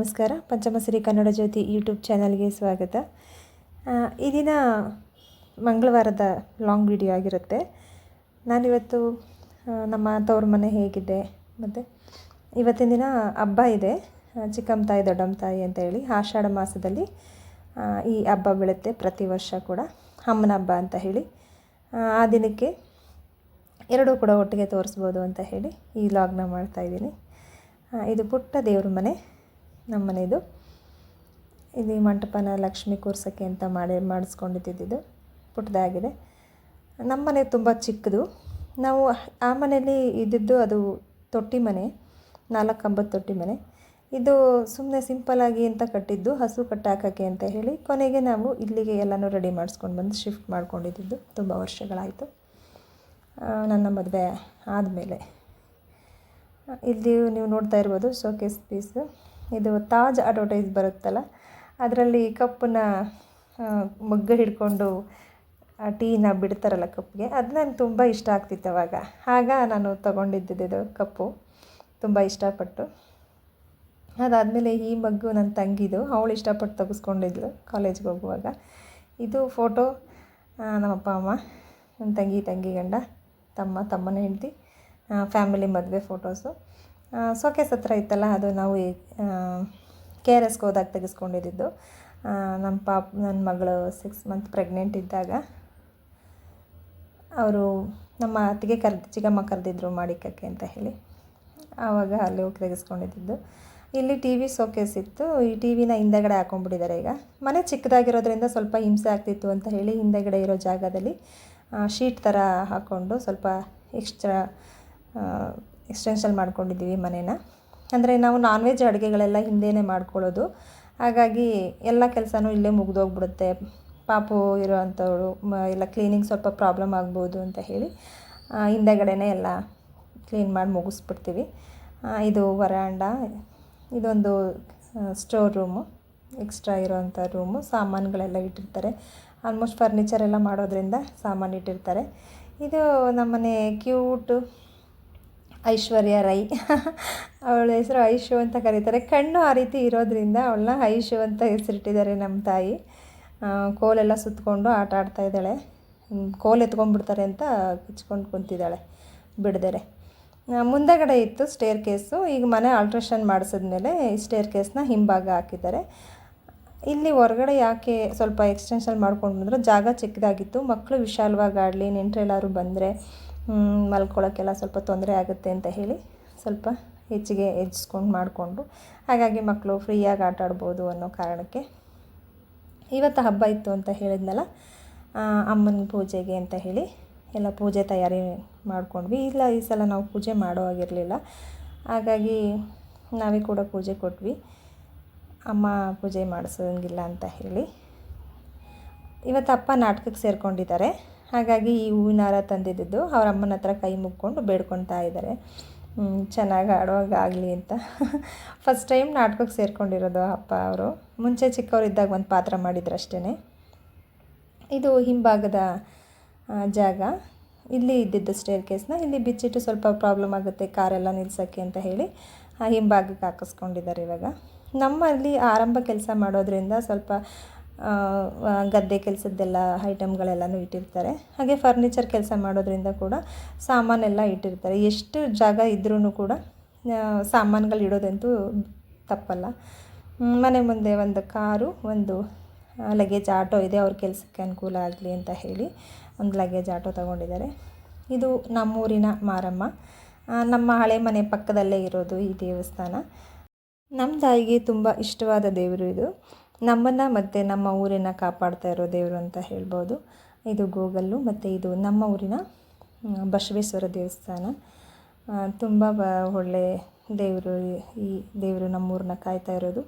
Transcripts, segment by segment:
ನಮಸ್ಕಾರ. ಪಂಚಮಶ್ರೀ ಕನ್ನಡ ಜ್ಯೋತಿ ಯೂಟ್ಯೂಬ್ ಚಾನಲ್ಗೆ ಸ್ವಾಗತ. ಈ ದಿನ ಮಂಗಳವಾರದ ಲಾಂಗ್ ವಿಡಿಯೋ ಆಗಿರುತ್ತೆ. ನಾನಿವತ್ತು ನಮ್ಮ ತವ್ರ ಮನೆ ಹೇಗಿದೆ ಮತ್ತು ಇವತ್ತಿನ ದಿನ ಹಬ್ಬ ಇದೆ, ಚಿಕ್ಕಮ್ಮ ತಾಯಿ ದೊಡ್ಡಮ್ಮ ತಾಯಿ ಅಂತ ಹೇಳಿ ಆಷಾಢ ಮಾಸದಲ್ಲಿ ಈ ಹಬ್ಬ ಬೀಳುತ್ತೆ. ಪ್ರತಿ ವರ್ಷ ಕೂಡ ಅಮ್ಮನ ಹಬ್ಬ ಅಂತ ಹೇಳಿ ಆ ದಿನಕ್ಕೆ ಎರಡೂ ಕೂಡ ಒಟ್ಟಿಗೆ ತೋರಿಸ್ಬೋದು ಅಂತ ಹೇಳಿ ಈ ಲಾಗ್ನ ಮಾಡ್ತಾಯಿದ್ದೀನಿ. ಇದು ಪುಟ್ಟ ದೇವ್ರ ಮನೆ, ನಮ್ಮ ಮನೆಯದು. ಇದು ಮಂಟಪನ ಲಕ್ಷ್ಮಿ ಕೂರ್ಸೋಕ್ಕೆ ಅಂತ ಮಾಡಿಸ್ಕೊಂಡಿದ್ದು ಪುಟ್ಟದಾಗಿದೆ. ನಮ್ಮ ಮನೆ ತುಂಬ ಚಿಕ್ಕದು. ನಾವು ಆ ಮನೆಯಲ್ಲಿ ಇದ್ದಿದ್ದು ಅದು ತೊಟ್ಟಿ ಮನೆ, 4 ಕಂಬದ ತೊಟ್ಟಿ ಮನೆ. ಇದು ಸುಮ್ಮನೆ ಸಿಂಪಲ್ಲಾಗಿ ಅಂತ ಕಟ್ಟಿದ್ದು, ಹಸು ಕಟ್ಟಾಕೋಕ್ಕೆ ಅಂತ ಹೇಳಿ. ಕೊನೆಗೆ ನಾವು ಇಲ್ಲಿಗೆ ಎಲ್ಲನೂ ರೆಡಿ ಮಾಡಿಸ್ಕೊಂಡು ಬಂದು ಶಿಫ್ಟ್ ಮಾಡ್ಕೊಂಡಿದ್ದು ತುಂಬ ವರ್ಷಗಳಾಯಿತು, ನನ್ನ ಮದುವೆ ಆದಮೇಲೆ. ಇಲ್ಲಿ ನೀವು ನೋಡ್ತಾ ಇರ್ಬೋದು ಶೋಕೇಸ್ ಪೀಸು. ಇದು ತಾಜ್ ಅಡ್ವರ್ಟೈಸ್ ಬರುತ್ತಲ್ಲ, ಅದರಲ್ಲಿ ಕಪ್ಪನ್ನ ಮಗ್ಗ ಹಿಡ್ಕೊಂಡು ಟೀನ ಬಿಡ್ತಾರಲ್ಲ ಕಪ್ಪಿಗೆ, ಅದು ನನಗೆ ತುಂಬ ಇಷ್ಟ ಆಗ್ತಿತ್ತು ಅವಾಗ. ಆಗ ನಾನು ತೊಗೊಂಡಿದ್ದಿದ್ದು ಕಪ್ಪು ತುಂಬ ಇಷ್ಟಪಟ್ಟು. ಅದಾದಮೇಲೆ ಈ ಮಗ್ಗು ನನ್ನ ತಂಗಿದು, ಅವಳು ಇಷ್ಟಪಟ್ಟು ತೆಗೆಸ್ಕೊಂಡಿದ್ಲು ಕಾಲೇಜ್ಗೆ ಹೋಗುವಾಗ. ಇದು ಫೋಟೋ ನಮ್ಮ ಅಪ್ಪ ಅಮ್ಮ, ನನ್ನ ತಂಗಿ ಗಂಡ, ತಮ್ಮನ ಹೆಂಡತಿ, ಫ್ಯಾಮಿಲಿ ಮದುವೆ ಫೋಟೋಸು. ಸೋಕೇಸ್ ಹತ್ರ ಇತ್ತಲ್ಲ, ಅದು ನಾವು KRSಗೆ ಹೋದಾಗ ತೆಗೆಸ್ಕೊಂಡಿದ್ದು. ನನ್ನ ಮಗಳು 6 ಮಂತ್ ಪ್ರೆಗ್ನೆಂಟ್ ಇದ್ದಾಗ ಅವರು ನಮ್ಮ ಅತ್ತಿಗೆ ಚಿಕ್ಕಮ್ಮ ಕರೆದಿದ್ರು ಮಾಡಿಕಕ್ಕೆ ಅಂತ ಹೇಳಿ, ಆವಾಗ ಅಲ್ಲಿ ಹೋಗಿ ತೆಗೆಸ್ಕೊಂಡಿದ್ದು. ಇಲ್ಲಿ TV ಸೋಕೇಸ್ ಇತ್ತು. ಈ TVನ ಹಿಂದೆಗಡೆ ಹಾಕೊಂಡ್ಬಿಟ್ಟಿದ್ದಾರೆ. ಈಗ ಮನೆ ಚಿಕ್ಕದಾಗಿರೋದ್ರಿಂದ ಸ್ವಲ್ಪ ಹಿಂಸೆ ಆಗ್ತಿತ್ತು ಅಂತ ಹೇಳಿ ಹಿಂದೆಗಡೆ ಇರೋ ಜಾಗದಲ್ಲಿ ಶೀಟ್ ಥರ ಹಾಕ್ಕೊಂಡು ಸ್ವಲ್ಪ ಎಕ್ಸ್ಟೆನ್ಷನ್ ಮಾಡ್ಕೊಂಡಿದ್ದೀವಿ ಮನೇನ. ಅಂದರೆ ನಾವು ನಾನ್ ವೆಜ್ ಅಡುಗೆಗಳೆಲ್ಲ ಹಿಂದೆಯೇ ಮಾಡ್ಕೊಳ್ಳೋದು, ಹಾಗಾಗಿ ಎಲ್ಲ ಕೆಲಸನೂ ಇಲ್ಲೇ ಮುಗಿದೋಗ್ಬಿಡುತ್ತೆ. ಪಾಪು ಇರೋ ಅಂಥವಳು ಎಲ್ಲ ಕ್ಲೀನಿಂಗ್ ಸ್ವಲ್ಪ ಪ್ರಾಬ್ಲಮ್ ಆಗ್ಬೋದು ಅಂತ ಹೇಳಿ ಹಿಂದೆಗಡೆನೇ ಎಲ್ಲ ಕ್ಲೀನ್ ಮಾಡಿ ಮುಗಿಸ್ಬಿಡ್ತೀವಿ. ಇದು ವರಾಂಡ, ಇದೊಂದು ಸ್ಟೋರ್ ರೂಮು, ಎಕ್ಸ್ಟ್ರಾ ಇರೋವಂಥ ರೂಮು. ಸಾಮಾನುಗಳೆಲ್ಲ ಇಟ್ಟಿರ್ತಾರೆ. ಆಲ್ಮೋಸ್ಟ್ ಫರ್ನಿಚರ್ ಎಲ್ಲ ಮಾಡೋದ್ರಿಂದ ಸಾಮಾನು ಇಟ್ಟಿರ್ತಾರೆ. ಇದು ನಮ್ಮನೆ ಕ್ಯೂಟು ಐಶ್ವರ್ಯ ರೈ. ಅವಳ ಹೆಸರು ಐಶು ಅಂತ ಕರೀತಾರೆ. ಕಣ್ಣು ಆ ರೀತಿ ಇರೋದ್ರಿಂದ ಅವಳನ್ನ ಐಶು ಅಂತ ಹೆಸರಿಟ್ಟಿದ್ದಾರೆ ನಮ್ಮ ತಾಯಿ. ಕೋಲೆಲ್ಲ ಸುತ್ತಕೊಂಡು ಆಟ ಆಡ್ತಾಯಿದ್ದಾಳೆ. ಕೋಲು ಎತ್ಕೊಂಡ್ಬಿಡ್ತಾರೆ ಅಂತ ಕಿಚ್ಕೊಂಡು ಕುಂತಿದ್ದಾಳೆ ಬಿಡದೇರೆ. ಮುಂದೆಗಡೆ ಇತ್ತು ಸ್ಟೇರ್ ಕೇಸು. ಈಗ ಮನೆ ಆಲ್ಟ್ರೇಷನ್ ಮಾಡಿಸಿದ್ಮೇಲೆ ಈ ಸ್ಟೇರ್ ಕೇಸ್ನ ಹಿಂಭಾಗ ಹಾಕಿದ್ದಾರೆ. ಇಲ್ಲಿ ಹೊರಗಡೆ ಯಾಕೆ ಸ್ವಲ್ಪ ಎಕ್ಸ್ಟೆನ್ಷನ್ ಮಾಡ್ಕೊಂಡು ಬಂದರೆ ಜಾಗ ಚಿಕ್ಕದಾಗಿತ್ತು. ಮಕ್ಕಳು ವಿಶಾಲವಾಗಿ ಆಡಲಿ, ನೆಂಟರೆಲ್ಲರೂ ಬಂದರೆ ಮಲ್ಕೊಳ್ಳೋಕ್ಕೆಲ್ಲ ಸ್ವಲ್ಪ ತೊಂದರೆ ಆಗುತ್ತೆ ಅಂತ ಹೇಳಿ ಸ್ವಲ್ಪ ಹೆಚ್ಚಿಗೆ ಹೆಚ್ಸ್ಕೊಂಡು ಮಾಡಿಕೊಂಡು, ಹಾಗಾಗಿ ಮಕ್ಕಳು ಫ್ರೀಯಾಗಿ ಆಟ ಆಡ್ಬೋದು ಅನ್ನೋ ಕಾರಣಕ್ಕೆ ಇವತ್ತು ಹಬ್ಬ ಇತ್ತು ಅಂತ ಹೇಳಿದ್ನಲ್ಲ, ಅಮ್ಮನ ಪೂಜೆಗೆ ಅಂತ ಹೇಳಿ ಎಲ್ಲ ಪೂಜೆ ತಯಾರಿ ಮಾಡ್ಕೊಂಡ್ವಿ. ಇಲ್ಲ ಈ ಸಲ ನಾವು ಪೂಜೆ ಮಾಡೋ ಆಗಿರಲಿಲ್ಲ, ಹಾಗಾಗಿ ನಾವೇ ಕೂಡ ಪೂಜೆ ಕೊಟ್ವಿ. ಅಮ್ಮ ಪೂಜೆ ಮಾಡಿಸೋಂಗಿಲ್ಲ ಅಂತ ಹೇಳಿ. ಇವತ್ತು ಅಪ್ಪ ನಾಟಕಕ್ಕೆ ಸೇರಿಕೊಂಡಿದ್ದಾರೆ, ಹಾಗಾಗಿ ಈ ಹೂವಿನ ಹಾರ ತಂದಿದ್ದು ಅವ್ರ ಅಮ್ಮನ ಹತ್ರ ಕೈ ಮುಗ್ಕೊಂಡು ಬೇಡ್ಕೊತಾ ಇದ್ದಾರೆ, ಚೆನ್ನಾಗಿ ಆಡುವಾಗಲಿ ಅಂತ. ಫಸ್ಟ್ ಟೈಮ್ ನಾಟಕಕ್ಕೆ ಸೇರಿಕೊಂಡಿರೋದು ಅಪ್ಪ ಅವರು. ಮುಂಚೆ ಚಿಕ್ಕವರಿದ್ದಾಗ ಒಂದು ಪಾತ್ರ ಮಾಡಿದ್ರು ಅಷ್ಟೇ. ಇದು ಹಿಂಭಾಗದ ಜಾಗ. ಇಲ್ಲಿ ಇದ್ದಿದ್ದು ಸ್ಟೇರ್ ಕೇಸ್ನ ಇಲ್ಲಿ ಬಿಚ್ಚಿಟ್ಟು ಸ್ವಲ್ಪ ಪ್ರಾಬ್ಲಮ್ ಆಗುತ್ತೆ ಕಾರೆಲ್ಲ ನಿಲ್ಸೋಕ್ಕೆ ಅಂತ ಹೇಳಿ ಹಿಂಭಾಗಕ್ಕೆ ಹಾಕಿಸ್ಕೊಂಡಿದ್ದಾರೆ. ಇವಾಗ ನಮ್ಮಲ್ಲಿ ಆರಂಭ ಕೆಲಸ ಮಾಡೋದ್ರಿಂದ ಸ್ವಲ್ಪ ಗದ್ದೆ ಕೆಲಸದ್ದೆಲ್ಲ ಐಟಮ್ಗಳೆಲ್ಲನೂ ಇಟ್ಟಿರ್ತಾರೆ. ಹಾಗೆ ಫರ್ನಿಚರ್ ಕೆಲಸ ಮಾಡೋದ್ರಿಂದ ಕೂಡ ಸಾಮಾನೆಲ್ಲ ಇಟ್ಟಿರ್ತಾರೆ. ಎಷ್ಟು ಜಾಗ ಇದ್ರೂ ಕೂಡ ಸಾಮಾನುಗಳು ಇಡೋದಂತೂ ತಪ್ಪಲ್ಲ. ಮನೆ ಮುಂದೆ ಒಂದು ಕಾರು, ಒಂದು ಲಗೇಜ್ ಆಟೋ ಇದೆ, ಅವ್ರ ಕೆಲಸಕ್ಕೆ ಅನುಕೂಲ ಆಗಲಿ ಅಂತ ಹೇಳಿ ಒಂದು ಲಗೇಜ್ ಆಟೋ ತಗೊಂಡಿದ್ದಾರೆ. ಇದು ನಮ್ಮೂರಿನ ಮಾರಮ್ಮ. ನಮ್ಮ ಹಳೆ ಮನೆ ಪಕ್ಕದಲ್ಲೇ ಇರೋದು ಈ ದೇವಸ್ಥಾನ. ನಮ್ಮ ತಾಯಿಗೆ ತುಂಬ ಇಷ್ಟವಾದ ದೇವರು ಇದು. ನಮ್ಮನ್ನು ಮತ್ತು ನಮ್ಮ ಊರಿನ ಕಾಪಾಡ್ತಾ ಇರೋ ದೇವರು ಅಂತ ಹೇಳ್ಬೋದು. ಇದು ಗೋಗಲ್ಲು. ಮತ್ತು ಇದು ನಮ್ಮ ಊರಿನ ಬಸವೇಶ್ವರ ದೇವಸ್ಥಾನ. ತುಂಬ ಒಳ್ಳೆ ದೇವರು. ಈ ದೇವರು ನಮ್ಮೂರನ್ನ ಕಾಯ್ತಾ ಇರೋದು.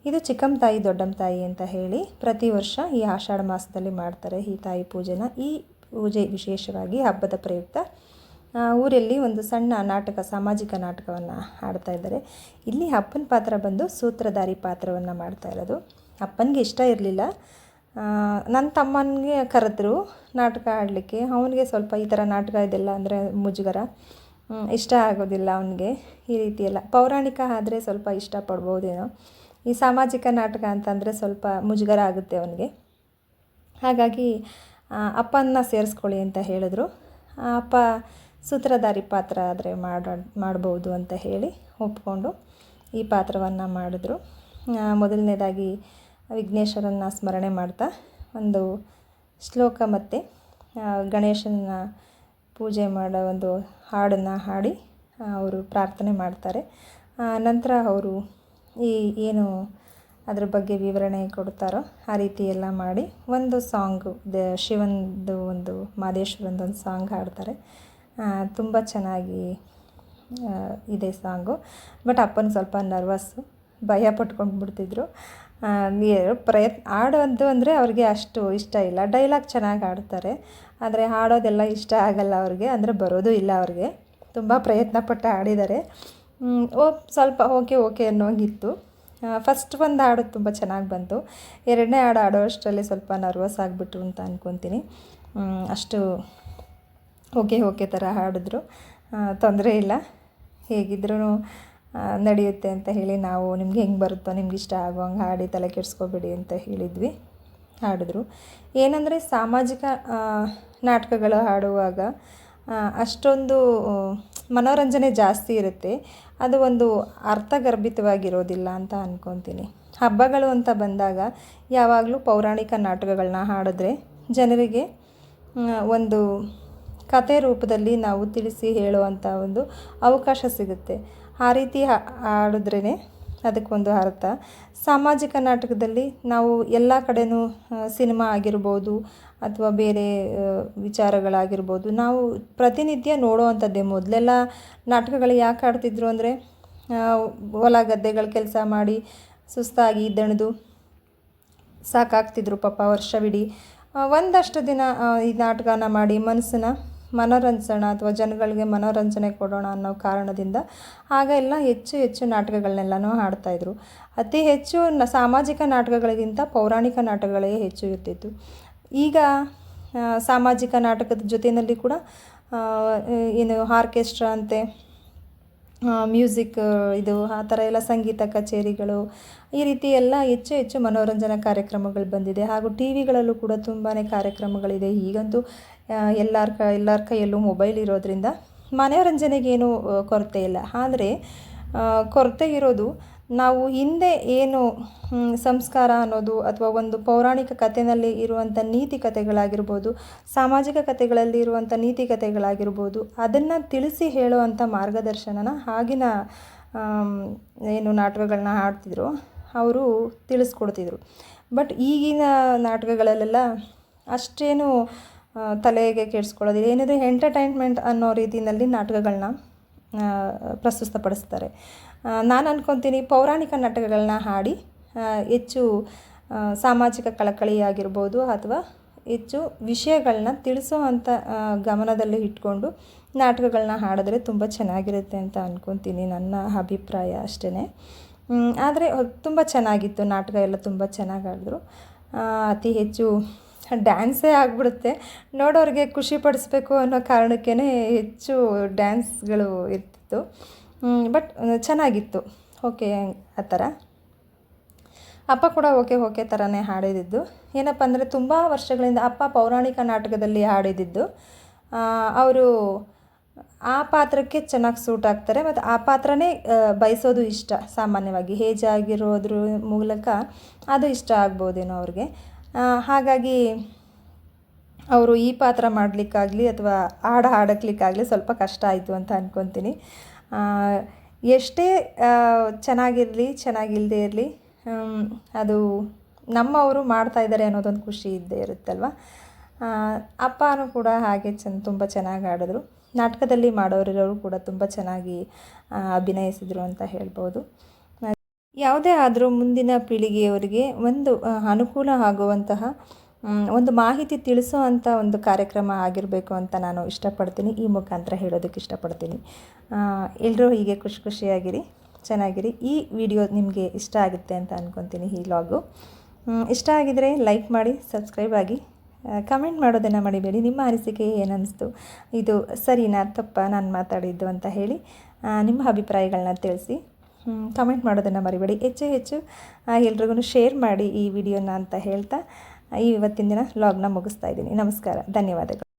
ಇದು ಚಿಕ್ಕಮ್ಮ ತಾಯಿ ದೊಡ್ಡಮ್ಮ ತಾಯಿ ಅಂತ ಹೇಳಿ ಪ್ರತಿ ವರ್ಷ ಈ ಆಷಾಢ ಮಾಸದಲ್ಲಿ ಮಾಡ್ತಾರೆ ಈ ತಾಯಿ ಪೂಜೆನ. ಈ ಪೂಜೆ ವಿಶೇಷವಾಗಿ ಹಬ್ಬದ ಪ್ರಯುಕ್ತ ಊರಲ್ಲಿ ಒಂದು ಸಣ್ಣ ನಾಟಕ, ಸಾಮಾಜಿಕ ನಾಟಕವನ್ನು ಆಡ್ತಾ ಇದ್ದಾರೆ. ಇಲ್ಲಿ ಅಪ್ಪನ ಪಾತ್ರ ಬಂದು ಸೂತ್ರಧಾರಿ ಪಾತ್ರವನ್ನು ಮಾಡ್ತಾ ಇರೋದು. ಅಪ್ಪನಿಗೆ ಇಷ್ಟ ಇರಲಿಲ್ಲ, ನನ್ನ ತಮ್ಮನಿಗೆ ಕರೆದ್ರು ನಾಟಕ ಆಡಲಿಕ್ಕೆ. ಅವನಿಗೆ ಸ್ವಲ್ಪ ಈ ಥರ ನಾಟಕ ಇದೆಲ್ಲ ಅಂದರೆ ಮುಜುಗರ, ಇಷ್ಟ ಆಗೋದಿಲ್ಲ ಅವನಿಗೆ. ಈ ರೀತಿ ಎಲ್ಲ ಪೌರಾಣಿಕ ಆದರೆ ಸ್ವಲ್ಪ ಇಷ್ಟಪಡ್ಬೋದೇನೋ. ಈ ಸಾಮಾಜಿಕ ನಾಟಕ ಅಂತಂದರೆ ಸ್ವಲ್ಪ ಮುಜುಗರ ಆಗುತ್ತೆ ಅವನಿಗೆ. ಹಾಗಾಗಿ ಅಪ್ಪನ್ನ ಸೇರಿಸ್ಕೊಳ್ಳಿ ಅಂತ ಹೇಳಿದ್ರು. ಅಪ್ಪ ಸೂತ್ರಧಾರಿ ಪಾತ್ರ ಆದರೆ ಮಾಡ್ಬೋದು ಅಂತ ಹೇಳಿ ಒಪ್ಕೊಂಡು ಈ ಪಾತ್ರವನ್ನು ಮಾಡಿದ್ರು. ಮೊದಲನೇದಾಗಿ ವಿಘ್ನೇಶ್ವರನ್ನ ಸ್ಮರಣೆ ಮಾಡ್ತಾ ಒಂದು ಶ್ಲೋಕ ಮತ್ತು ಗಣೇಶನ ಪೂಜೆ ಮಾಡೋ ಒಂದು ಹಾಡನ್ನು ಹಾಡಿ ಅವರು ಪ್ರಾರ್ಥನೆ ಮಾಡ್ತಾರೆ. ನಂತರ ಅವರು ಏನು ಅದ್ರ ಬಗ್ಗೆ ವಿವರಣೆ ಕೊಡ್ತಾರೋ ಆ ರೀತಿ ಎಲ್ಲ ಮಾಡಿ ಒಂದು ಸಾಂಗು ಶಿವಂದು ಒಂದು ಮಹದೇಶ್ವರಂದು ಒಂದು ಸಾಂಗ್ ಹಾಡ್ತಾರೆ. ತುಂಬ ಚೆನ್ನಾಗಿ ಇದೆ ಸಾಂಗು. ಬಟ್ ಅಪ್ಪನ ಸ್ವಲ್ಪ ನರ್ವಸ್ಸು, ಭಯ ಪಟ್ಕೊಂಡು ಬಿಡ್ತಿದ್ರು. ಹಾಡೋದು ಅಂದರೆ ಅವ್ರಿಗೆ ಅಷ್ಟು ಇಷ್ಟ ಇಲ್ಲ. ಡೈಲಾಗ್ ಚೆನ್ನಾಗಿ ಹಾಡ್ತಾರೆ, ಆದರೆ ಹಾಡೋದೆಲ್ಲ ಇಷ್ಟ ಆಗಲ್ಲ ಅವ್ರಿಗೆ, ಅಂದರೆ ಬರೋದು ಇಲ್ಲ ಅವ್ರಿಗೆ. ತುಂಬ ಪ್ರಯತ್ನಪಟ್ಟು ಹಾಡಿದ್ದಾರೆ. ಸ್ವಲ್ಪ ಓಕೆ ಅನ್ನೋಂಗಿತ್ತು. ಫಸ್ಟ್ ಒಂದು ಹಾಡು ತುಂಬ ಚೆನ್ನಾಗಿ ಬಂತು. ಎರಡನೇ ಹಾಡು ಹಾಡೋ ಅಷ್ಟರಲ್ಲಿ ಸ್ವಲ್ಪ ನರ್ವಸ್ ಆಗಿಬಿಟ್ರು ಅಂತ ಅಂದ್ಕೊತೀನಿ. ಅಷ್ಟು ಓಕೆ ಥರ ಹಾಡಿದ್ರು. ತೊಂದರೆ ಇಲ್ಲ, ಹೇಗಿದ್ರೂ ನಡೆಯುತ್ತೆ ಅಂತ ಹೇಳಿ ನಾವು ನಿಮ್ಗೆ ಹೆಂಗೆ ಬರುತ್ತೋ ನಿಮ್ಗೆ ಇಷ್ಟ ಆಗೋ ಹಂಗೆ ಹಾಡಿ ತಲೆ ಕೆಡಿಸ್ಕೋಬೇಡಿ ಅಂತ ಹೇಳಿದ್ವಿ. ಹಾಡಿದ್ರು. ಏನಂದರೆ ಸಾಮಾಜಿಕ ನಾಟಕಗಳು ಹಾಡುವಾಗ ಅಷ್ಟೊಂದು ಮನೋರಂಜನೆ ಜಾಸ್ತಿ ಇರುತ್ತೆ. ಅದು ಒಂದು ಅರ್ಥಗರ್ಭಿತವಾಗಿರೋದಿಲ್ಲ ಅಂತ ಅಂದ್ಕೊತೀನಿ. ಹಬ್ಬಗಳು ಅಂತ ಬಂದಾಗ ಯಾವಾಗಲೂ ಪೌರಾಣಿಕ ನಾಟಕಗಳನ್ನ ಹಾಡಿದ್ರೆ ಜನರಿಗೆ ಒಂದು ಕತೆ ರೂಪದಲ್ಲಿ ನಾವು ತಿಳಿಸಿ ಹೇಳುವಂಥ ಒಂದು ಅವಕಾಶ ಸಿಗುತ್ತೆ. ಆ ರೀತಿ ಹಾಡಿದ್ರೇ ಅದಕ್ಕೊಂದು ಅರ್ಥ. ಸಾಮಾಜಿಕ ನಾಟಕದಲ್ಲಿ ನಾವು ಎಲ್ಲ ಕಡೆನೂ ಸಿನಿಮಾ ಆಗಿರ್ಬೋದು ಅಥವಾ ಬೇರೆ ವಿಚಾರಗಳಾಗಿರ್ಬೋದು ನಾವು ಪ್ರತಿನಿತ್ಯ ನೋಡೋವಂಥದ್ದೇ. ಮೊದಲೆಲ್ಲ ನಾಟಕಗಳು ಯಾಕೆ ಆಡ್ತಿದ್ರು ಅಂದರೆ ಹೊಲ ಗದ್ದೆಗಳ ಕೆಲಸ ಮಾಡಿ ಸುಸ್ತಾಗಿ ದಣಿದು ಸಾಕಾಗ್ತಿದ್ರು ಪಾಪ ವರ್ಷವಿಡೀ. ಒಂದಷ್ಟು ದಿನ ಈ ನಾಟಕನ ಮಾಡಿ ಮನಸ್ಸನ್ನು ಮನೋರಂಜನೆ ಅಥವಾ ಜನಗಳಿಗೆ ಮನೋರಂಜನೆ ಕೊಡೋಣ ಅನ್ನೋ ಕಾರಣದಿಂದ ಆಗ ಎಲ್ಲ ಹೆಚ್ಚು ನಾಟಕಗಳನ್ನೆಲ್ಲನೂ ಹಾಡ್ತಾಯಿದ್ರು. ಅತಿ ಹೆಚ್ಚು ಸಾಮಾಜಿಕ ನಾಟಕಗಳಿಗಿಂತ ಪೌರಾಣಿಕ ನಾಟಕಗಳೇ ಹೆಚ್ಚು ಇರ್ತಿತ್ತು. ಈಗ ಸಾಮಾಜಿಕ ನಾಟಕದ ಜೊತೆಯಲ್ಲಿ ಕೂಡ ಏನು ಆರ್ಕೆಸ್ಟ್ರಾ ಅಂತೆ, ಮ್ಯೂಸಿಕ್ ಇದು ಆ ಥರ ಎಲ್ಲ ಸಂಗೀತ ಕಚೇರಿಗಳು, ಈ ರೀತಿ ಎಲ್ಲ ಹೆಚ್ಚು ಮನೋರಂಜನಾ ಕಾರ್ಯಕ್ರಮಗಳು ಬಂದಿದೆ. ಹಾಗೂ ಟಿ ವಿಗಳಲ್ಲೂ ಕೂಡ ತುಂಬಾ ಕಾರ್ಯಕ್ರಮಗಳಿದೆ. ಈಗಂತೂ ಎಲ್ಲರ ಕೈಯಲ್ಲೂ ಮೊಬೈಲ್ ಇರೋದರಿಂದ ಮನೋರಂಜನೆಗೇನು ಕೊರತೆ ಇಲ್ಲ. ಆದರೆ ಕೊರತೆ ಇರೋದು ನಾವು ಹಿಂದೆ ಏನು ಸಂಸ್ಕಾರ ಅನ್ನೋದು ಅಥವಾ ಒಂದು ಪೌರಾಣಿಕ ಕಥೆಯಲ್ಲಿ ಇರುವಂಥ ನೀತಿ ಕಥೆಗಳಾಗಿರ್ಬೋದು, ಸಾಮಾಜಿಕ ಕಥೆಗಳಲ್ಲಿ ಇರುವಂಥ ನೀತಿ ಕಥೆಗಳಾಗಿರ್ಬೋದು, ಅದನ್ನು ತಿಳಿಸಿ ಹೇಳುವಂಥ ಮಾರ್ಗದರ್ಶನನ ಆಗಿನ ಏನು ನಾಟಕಗಳನ್ನ ಹಾಡ್ತಿದ್ರು ಅವರು ತಿಳಿಸ್ಕೊಡ್ತಿದ್ರು. ಬಟ್ ಈಗಿನ ನಾಟಕಗಳಲ್ಲೆಲ್ಲ ಅಷ್ಟೇನು ತಲೆಗೆ ಕೆಡಿಸ್ಕೊಳ್ಳೋದಿಲ್ಲ. ಏನಿದೆ ಎಂಟರ್ಟೈನ್ಮೆಂಟ್ ಅನ್ನೋ ರೀತಿಯಲ್ಲಿ ನಾಟಕಗಳನ್ನ ಪ್ರಸ್ತುತಪಡಿಸ್ತಾರೆ. ನಾನು ಅಂದ್ಕೊತೀನಿ ಪೌರಾಣಿಕ ನಾಟಕಗಳನ್ನ ಹಾಡಿ ಹೆಚ್ಚು ಸಾಮಾಜಿಕ ಕಳಕಳಿ ಆಗಿರ್ಬೋದು ಅಥವಾ ಹೆಚ್ಚು ವಿಷಯಗಳನ್ನ ತಿಳಿಸೋ ಅಂಥ ಗಮನದಲ್ಲಿ ಇಟ್ಕೊಂಡು ನಾಟಕಗಳನ್ನ ಹಾಡಿದ್ರೆ ತುಂಬ ಚೆನ್ನಾಗಿರುತ್ತೆ ಅಂತ ಅಂದ್ಕೊತೀನಿ. ನನ್ನ ಅಭಿಪ್ರಾಯ ಅಷ್ಟೇ. ಆದರೆ ತುಂಬ ಚೆನ್ನಾಗಿತ್ತು ನಾಟಕ ಎಲ್ಲ, ತುಂಬ ಚೆನ್ನಾಗಿ ಆಡಿದ್ರು. ಅತಿ ಹೆಚ್ಚು ಡ್ಯಾನ್ಸೇ ಆಗಿಬಿಡುತ್ತೆ. ನೋಡೋರಿಗೆ ಖುಷಿ ಪಡಿಸ್ಬೇಕು ಅನ್ನೋ ಕಾರಣಕ್ಕೇ ಹೆಚ್ಚು ಡ್ಯಾನ್ಸ್ಗಳು ಇರ್ತಿತ್ತು. ಬಟ್ ಚೆನ್ನಾಗಿತ್ತು. ಓಕೆ ಆ ಥರ. ಅಪ್ಪ ಕೂಡ ಓಕೆ ಥರನೇ ಹಾಡಿದ್ದು. ಏನಪ್ಪ ಅಂದರೆ ತುಂಬ ವರ್ಷಗಳಿಂದ ಅಪ್ಪ ಪೌರಾಣಿಕ ನಾಟಕದಲ್ಲಿ ಹಾಡಿದ್ದು. ಅವರು ಆ ಪಾತ್ರಕ್ಕೆ ಚೆನ್ನಾಗಿ ಸೂಟ್ ಆಗ್ತಾರೆ ಮತ್ತು ಆ ಪಾತ್ರನೇ ಬಯಸೋದು ಇಷ್ಟ. ಸಾಮಾನ್ಯವಾಗಿ ಏಜ್ ಆಗಿರೋದ್ರ ಮೂಲಕ ಅದು ಇಷ್ಟ ಆಗ್ಬೋದೇನೋ ಅವ್ರಿಗೆ. ಹಾಗಾಗಿ ಅವರು ಈ ಪಾತ್ರ ಮಾಡಲಿಕ್ಕಾಗಲಿ ಅಥವಾ ಹಾಡಕ್ಲಿಕ್ಕಾಗಲಿ ಸ್ವಲ್ಪ ಕಷ್ಟ ಆಯಿತು ಅಂತ ಅಂದ್ಕೊತೀನಿ. ಎಷ್ಟೇ ಚೆನ್ನಾಗಿಲ್ಲದೆ ಇರಲಿ ಅದು ನಮ್ಮವರು ಮಾಡ್ತಾಯಿದ್ದಾರೆ ಅನ್ನೋದೊಂದು ಖುಷಿ ಇದ್ದೇ ಇರುತ್ತಲ್ವ. ಅಪ್ಪನೂ ಕೂಡ ಹಾಗೆ ತುಂಬ ಚೆನ್ನಾಗಿ ಆಡಿದ್ರು. ನಾಟಕದಲ್ಲಿ ಮಾಡೋರಿರೋರು ಕೂಡ ತುಂಬ ಚೆನ್ನಾಗಿ ಅಭಿನಯಿಸಿದರು ಅಂತ ಹೇಳ್ಬೋದು. ಯಾವುದೇ ಆದರೂ ಮುಂದಿನ ಪೀಳಿಗೆಯವರಿಗೆ ಒಂದು ಅನುಕೂಲ ಆಗುವಂತಹ ಒಂದು ಮಾಹಿತಿ ತಿಳಿಸೋ ಅಂಥ ಒಂದು ಕಾರ್ಯಕ್ರಮ ಆಗಿರಬೇಕು ಅಂತ ನಾನು ಇಷ್ಟಪಡ್ತೀನಿ. ಈ ಮುಖಾಂತರ ಹೇಳೋದಕ್ಕೆ ಇಷ್ಟಪಡ್ತೀನಿ. ಎಲ್ಲರೂ ಹೀಗೆ ಖುಷಿಯಾಗಿರಿ, ಚೆನ್ನಾಗಿರಿ. ಈ ವಿಡಿಯೋ ನಿಮಗೆ ಇಷ್ಟ ಆಗುತ್ತೆ ಅಂತ ಅಂದ್ಕೊತೀನಿ. ಈ ವ್ಲಾಗು ಇಷ್ಟ ಆಗಿದರೆ ಲೈಕ್ ಮಾಡಿ, ಸಬ್ಸ್ಕ್ರೈಬ್ ಆಗಿ, ಕಮೆಂಟ್ ಮಾಡೋದನ್ನು ಮರಿಬೇಡಿ. ನಿಮ್ಮ ಅನಿಸಿಕೆ ಏನನ್ನಿಸ್ತು, ಇದು ಸರಿನಾ ತಪ್ಪಾ ನಾನು ಮಾತಾಡಿದ್ದು ಅಂತ ಹೇಳಿ ನಿಮ್ಮ ಅಭಿಪ್ರಾಯಗಳನ್ನ ತಿಳಿಸಿ. ಕಮೆಂಟ್ ಮಾಡೋದನ್ನು ಮರಿಬೇಡಿ. ಹೆಚ್ಚು ಹೆಚ್ಚು ಎಲ್ರಿಗೂ ಶೇರ್ ಮಾಡಿ ಈ ವಿಡಿಯೋನ ಅಂತ ಹೇಳ್ತಾ ಇವತ್ತಿನ ದಿನ ವ್ಲಾಗ್ನ ಮುಗಿಸ್ತಾ ಇದ್ದೀನಿ. ನಮಸ್ಕಾರ, ಧನ್ಯವಾದಗಳು.